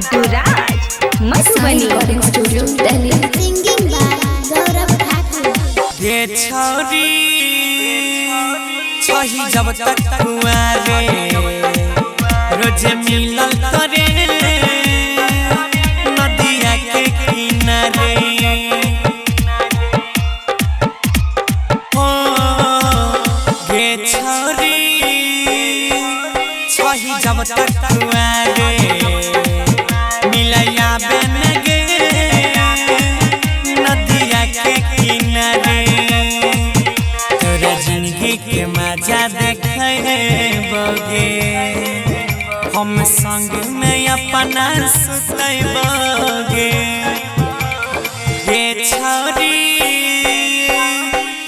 Bittu Raj Madhubani studio Delhi. Singing by Gaurav Thakur. ये छोरी छही जब तक कुआरे रोज मिलल करे नदिया के किनारे। ओ ये छोरी छही जब तक कुआरे मिलया बन गे नदिया के किनारे। तोरा जिंदगी के मजा देखे बगे हम संग में अपना सुतबगे। ये छोरी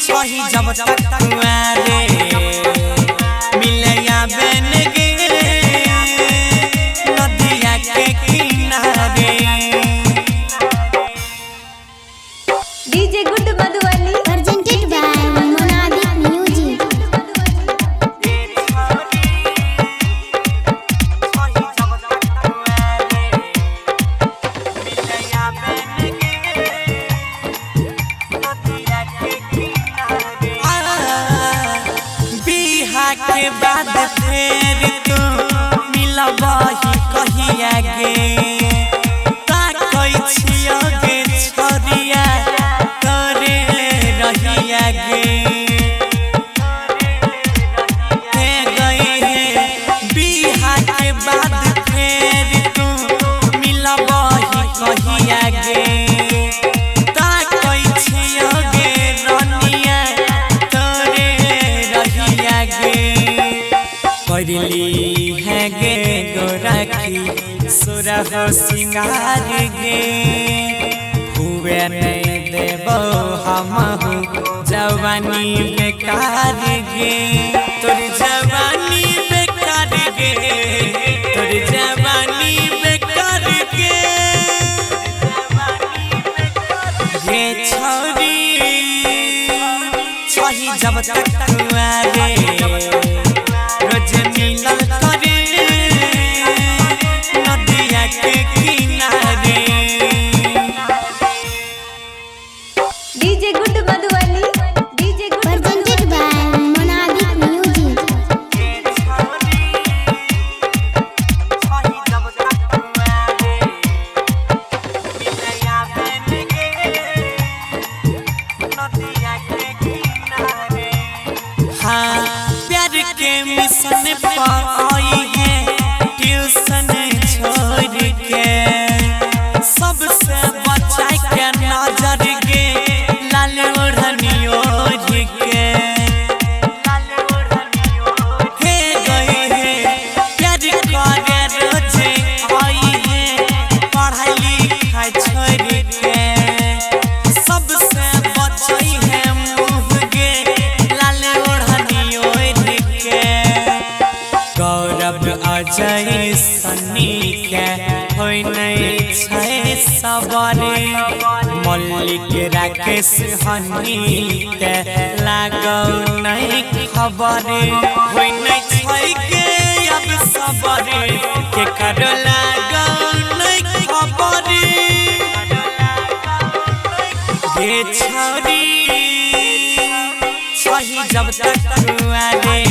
छही जब तक कुआरे मिलया बन गे नदिया के किनारे। DJ good Madhubani presented by Monalik music. बिहा के बाद फेर तू मिलबही कहिया गे ताकै छियो गे छोरिया करे रहिया गे। हे गई हे बिहा के बाद फेर तू मिलबही कहिया गे ताकै छियो गे रनिया करे रहिया गे। करली है गे गोरखी सुरह सिंगार गे हुए नहीं देबो हमहु जवानी बेकार गे। तोर जवानी बेकार गे तोर जवानी बेकार गे। ये छोरी छही जब तक कुआरे रोज मिलल करे नदिया के किनारे। DJ good Madhubani DJ good presented by Monalik music. हाँ प्यार के मिशन पर आई है ट्यूशन छोड़ के सबसे बचा के नजर गे लाल ओढ़नी ओढ़ के। हे गई है प्यार करे रोजे आई है पढ़ाई लिखाई छोड़ के सबसे बचाई है मुँह गे लाल ओढ़नी ओढ़ के। गौरव अजय सन्नी के होय नहीं छै सवारे मल्लिक राकेश हनी के लागौ नहीं खबरे होय नहीं छै के अब सवारे के करो लागौ नहीं खबरे। ये छोरी छही जब तक कुआरे